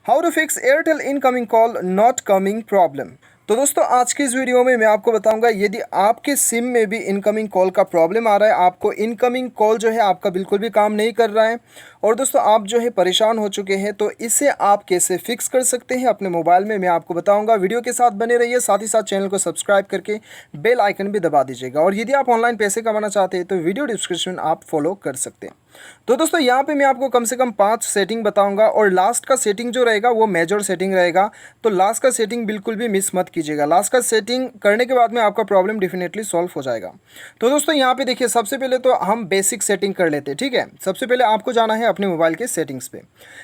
How to fix Airtel incoming call not coming problem. तो दोस्तों आज की इस वीडियो में मैं आपको बताऊंगा यदि आपके सिम में भी इनकमिंग कॉल का प्रॉब्लम आ रहा है, आपको इनकमिंग कॉल जो है आपका बिल्कुल भी काम नहीं कर रहा है और दोस्तों आप जो है परेशान हो चुके हैं, तो इसे आप कैसे फिक्स कर सकते हैं अपने मोबाइल में मैं आपको बताऊंगा। वीडियो के साथ बने रहिए, साथ ही साथ चैनल को सब्सक्राइब करके बेल आइकन भी दबा दीजिएगा। और यदि आप ऑनलाइन पैसे कमाना चाहते हैं तो वीडियो डिस्क्रिप्शन आप फॉलो कर सकते हैं। तो दोस्तों यहाँ पे मैं आपको कम से कम 5 सेटिंग बताऊंगा और लास्ट का सेटिंग जो रहेगा वो मेजर सेटिंग रहेगा, तो लास्ट का सेटिंग बिल्कुल भी मिस मत कीजिएगा। लास्ट का सेटिंग करने के बाद में आपका प्रॉब्लम डेफिनेटली सॉल्व हो जाएगा। तो दोस्तों यहाँ पे देखिए, सबसे पहले तो हम बेसिक सेटिंग कर लेते हैं, ठीक है। सबसे पहले आपको जाना है अपने मोबाइल के सेटिंग्स पे।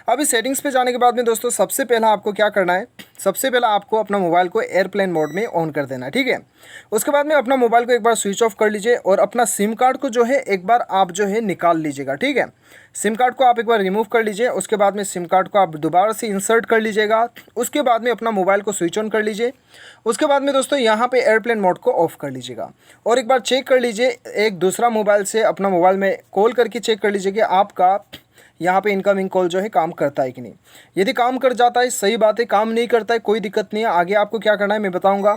अब इस सेटिंग्स पे जाने के बाद में दोस्तों सबसे पहला आपको क्या करना है, सबसे पहला आपको अपना मोबाइल को एयरप्लेन मोड में ऑन कर देना है, ठीक है। उसके बाद में अपना मोबाइल को एक बार स्विच ऑफ कर लीजिए और अपना सिम कार्ड को जो है एक बार आप जो है निकाल लीजिएगा, ठीक है। सिम कार्ड को आप एक बार रिमूव कर लीजिए, उसके बाद में सिम कार्ड को आप दोबारा से इंसर्ट कर लीजिएगा। उसके बाद में अपना मोबाइल को स्विच ऑन कर लीजिए। उसके बाद में दोस्तों यहाँ पे एयरप्लेन मोड को ऑफ कर लीजिएगा और एक बार चेक कर लीजिए, एक दूसरा मोबाइल से अपना मोबाइल में कॉल करके चेक कर लीजिए कि आपका यहाँ पे इनकमिंग कॉल जो है काम करता है कि नहीं। यदि काम कर जाता है सही बात है, काम नहीं करता है कोई दिक्कत नहीं है। आगे आपको क्या करना है मैं बताऊँगा।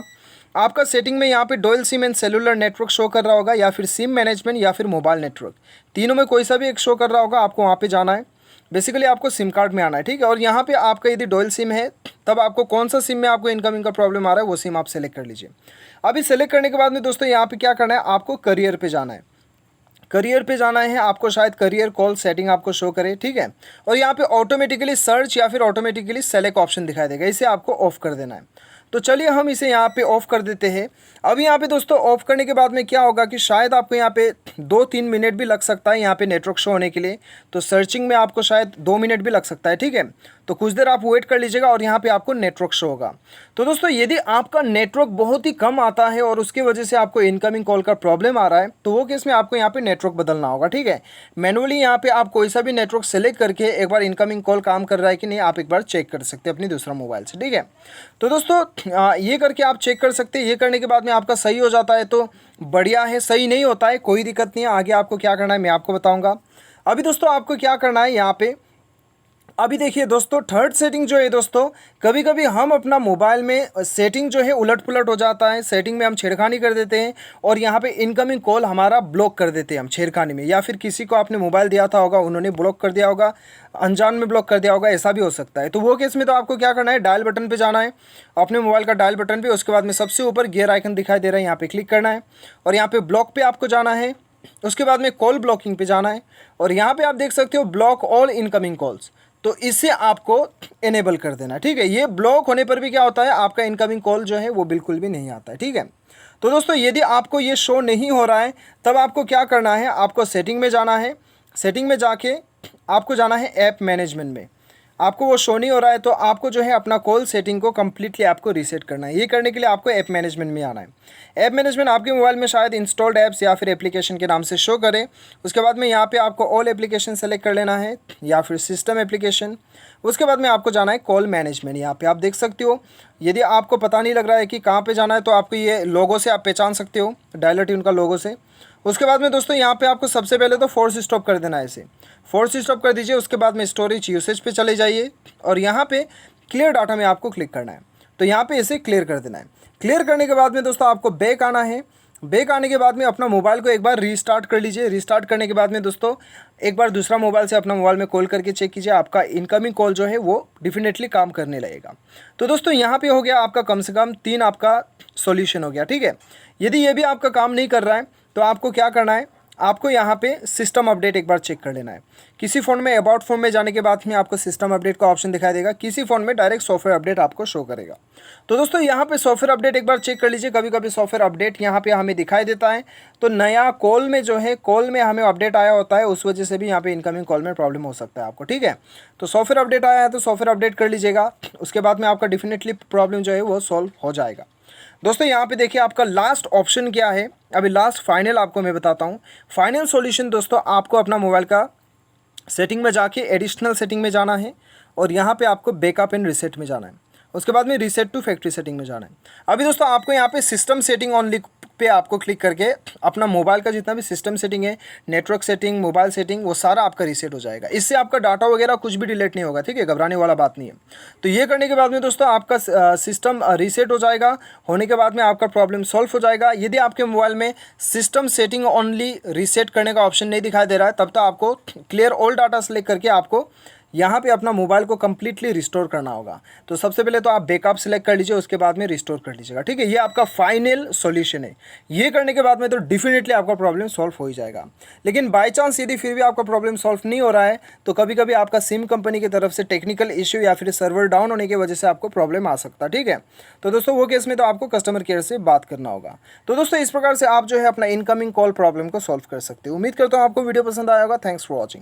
आपका सेटिंग में यहाँ पे dual SIM and cellular network show कर रहा होगा, या फिर सिम मैनेजमेंट या फिर मोबाइल नेटवर्क, तीनों में कोई सा भी एक शो कर रहा होगा। आपको वहाँ पे जाना है, बेसिकली आपको सिम कार्ड में आना है, ठीक है। और यहाँ पे आपका यदि डुअल सिम है तब आपको कौन सा सिम में आपको इनकमिंग का प्रॉब्लम आ रहा है वो सिम आप सेलेक्ट कर लीजिए। अभी सेलेक्ट करने के बाद में दोस्तों यहाँ पे क्या करना है, आपको करियर पे जाना है। करियर पे जाना है आपको, शायद करियर कॉल सेटिंग आपको शो करे, ठीक है। और यहाँ पे ऑटोमेटिकली सर्च या फिर ऑटोमेटिकली सेलेक्ट ऑप्शन दिखाई देगा, इसे आपको ऑफ कर देना है। तो चलिए हम इसे यहाँ पे ऑफ़ कर देते हैं। अब यहाँ पे दोस्तों ऑफ़ करने के बाद में क्या होगा कि शायद आपको यहाँ पे 2-3 मिनट भी लग सकता है यहाँ पे नेटवर्क शो होने के लिए, तो सर्चिंग में आपको शायद 2 मिनट भी लग सकता है, ठीक है। तो कुछ देर आप वेट कर लीजिएगा और यहाँ पे आपको नेटवर्क शो होगा। तो दोस्तों यदि आपका नेटवर्क बहुत ही कम आता है और उसकी वजह से आपको इनकमिंग कॉल का प्रॉब्लम आ रहा है, तो वो केस में आपको यहाँ पे नेटवर्क बदलना होगा, ठीक है। मैनुअली यहाँ पे आप कोई सा भी नेटवर्क सेलेक्ट करके एक बार इनकमिंग कॉल काम कर रहा है कि नहीं आप एक बार चेक कर सकते हैं अपनी दूसरा मोबाइल से, ठीक है। तो दोस्तों ये करके आप चेक कर सकते हैं। ये करने के बाद में आपका सही हो जाता है तो बढ़िया है, सही नहीं होता है कोई दिक्कत नहीं है। आगे आपको क्या करना है मैं आपको बताऊंगा। अभी दोस्तों आपको क्या करना है यहाँ पे, अभी देखिए दोस्तों थर्ड सेटिंग जो है दोस्तों, कभी कभी हम अपना मोबाइल में सेटिंग जो है उलट पुलट हो जाता है, सेटिंग में हम छेड़खानी कर देते हैं और यहाँ पे इनकमिंग कॉल हमारा ब्लॉक कर देते हैं हम छेड़खानी में, या फिर किसी को आपने मोबाइल दिया था होगा उन्होंने ब्लॉक कर दिया होगा, अनजान में ब्लॉक कर दिया होगा, ऐसा भी हो सकता है। तो वो केस में तो आपको क्या करना है, डायल बटन पर जाना है अपने मोबाइल का डायल बटन पर। उसके बाद में सबसे ऊपर गियर आइकन दिखाई दे रहा है, यहाँ पर क्लिक करना है और यहाँ पर ब्लॉक पर आपको जाना है। उसके बाद में कॉल ब्लॉकिंग पे जाना है और यहाँ पे आप देख सकते हो ब्लॉक ऑल इनकमिंग कॉल्स, तो इसे आपको इनेबल कर देना, ठीक है। ये ब्लॉक होने पर भी क्या होता है, आपका इनकमिंग कॉल जो है वो बिल्कुल भी नहीं आता है, ठीक है। तो दोस्तों यदि आपको ये शो नहीं हो रहा है तब आपको क्या करना है, आपको सेटिंग में जाना है। सेटिंग में जाके आपको जाना है ऐप मैनेजमेंट में। आपको वो शो नहीं हो रहा है तो आपको जो है अपना कॉल सेटिंग को कम्प्लीटली आपको रीसेट करना है। ये करने के लिए आपको ऐप मैनेजमेंट में आना है। ऐप मैनेजमेंट आपके मोबाइल में शायद इंस्टॉल्ड ऐप्स या फिर एप्लीकेशन के नाम से शो करे। उसके बाद में यहाँ पे आपको ऑल एप्लीकेशन सेलेक्ट कर लेना है या फिर सिस्टम एप्लीकेशन। उसके बाद में आपको जाना है कॉल मैनेजमेंट। यहाँ पे आप देख सकते हो, यदि आपको पता नहीं लग रहा है कि कहाँ पे जाना है तो आपको ये लोगो से आप पहचान सकते हो, डायलर ट्यून का लोगो से। उसके बाद में दोस्तों यहाँ पे आपको सबसे पहले तो फोर्स स्टॉप कर देना है, इसे फोर्स स्टॉप कर दीजिए। उसके बाद में स्टोरेज यूसेज पे चले जाइए और यहाँ पे क्लियर डाटा में आपको क्लिक करना है, तो यहाँ पे इसे क्लियर कर देना है। क्लियर करने के बाद में दोस्तों आपको बैक आना है। बैक आने के बाद में अपना मोबाइल को एक बार रीस्टार्ट कर लीजिए। रीस्टार्ट करने के बाद में दोस्तों एक बार दूसरा मोबाइल से अपना मोबाइल में कॉल करके चेक कीजिए, आपका इनकमिंग कॉल जो है वो डेफिनेटली काम करने लगेगा। तो दोस्तों यहाँ पे हो गया आपका कम से कम 3 आपका सॉल्यूशन हो गया, ठीक है। यदि ये भी आपका काम नहीं कर रहा है तो आपको क्या करना है, आपको यहाँ पे सिस्टम अपडेट एक बार चेक कर लेना है। किसी फ़ोन में अबाउट फ़ोन में जाने के बाद में आपको सिस्टम अपडेट का ऑप्शन दिखाई देगा, किसी फ़ोन में डायरेक्ट सॉफ्टवेयर अपडेट आपको शो करेगा। तो दोस्तों यहाँ पे सॉफ्टवेयर अपडेट एक बार चेक कर लीजिए। कभी कभी सॉफ्टवेयर अपडेट यहाँ पे हमें दिखाई देता है, तो नया कॉल में जो है कॉल में हमें अपडेट आया होता है, उस वजह से भी यहाँ पे इनकमिंग कॉल में प्रॉब्लम हो सकता है आपको, ठीक है। तो सॉफ्टवेयर अपडेट आया है तो सॉफ्टवेयर अपडेट कर लीजिएगा। उसके बाद में आपका डेफिनेटली प्रॉब्लम जो है वो सॉल्व हो जाएगा। दोस्तों यहाँ पे देखिए आपका लास्ट ऑप्शन क्या है, अभी लास्ट फाइनल आपको मैं बताता हूँ। फाइनल सॉल्यूशन दोस्तों आपको अपना मोबाइल का सेटिंग में जाके एडिशनल सेटिंग में जाना है और यहाँ पे आपको बैकअप एंड रीसेट में जाना है। उसके बाद में रीसेट टू फैक्ट्री सेटिंग में जाना है। अभी दोस्तों आपको यहाँ पे सिस्टम सेटिंग ऑन पे आपको क्लिक करके अपना मोबाइल का जितना भी सिस्टम सेटिंग है, नेटवर्क सेटिंग, मोबाइल सेटिंग, वो सारा आपका रीसेट हो जाएगा। इससे आपका डाटा वगैरह कुछ भी डिलीट नहीं होगा, ठीक है, घबराने वाला बात नहीं है। तो ये करने के बाद में दोस्तों आपका सिस्टम रीसेट हो जाएगा। होने के बाद में आपका प्रॉब्लम सॉल्व हो जाएगा। यदि आपके मोबाइल में सिस्टम सेटिंग ओनली रीसेट करने का ऑप्शन नहीं दिखाई दे रहा है, तब तो आपको क्लियर ऑल डाटा सेलेक्ट करके आपको यहाँ पे अपना मोबाइल को कम्प्लीटली रिस्टोर करना होगा। तो सबसे पहले तो आप बैकअप सेलेक्ट कर लीजिए, उसके बाद में रिस्टोर कर लीजिएगा, ठीक है। ये आपका फाइनल सॉल्यूशन है। ये करने के बाद में तो डेफिनेटली आपका प्रॉब्लम सॉल्व हो ही जाएगा। लेकिन बाय चांस यदि फिर भी आपका प्रॉब्लम सॉल्व नहीं हो रहा है, तो कभी कभी आपका सिम कंपनी की तरफ से टेक्निकल इश्यू या फिर सर्वर डाउन होने की वजह से आपको प्रॉब्लम आ सकता है, ठीक है। तो दोस्तों वो केस में तो आपको कस्टमर केयर से बात करना होगा। तो दोस्तों इस प्रकार से आप जो है अपना इनकमिंग कॉल प्रॉब्लम को सॉल्व कर सकते हो। उम्मीद करता हूँ आपको वीडियो पसंद आया होगा। Thanks for watching.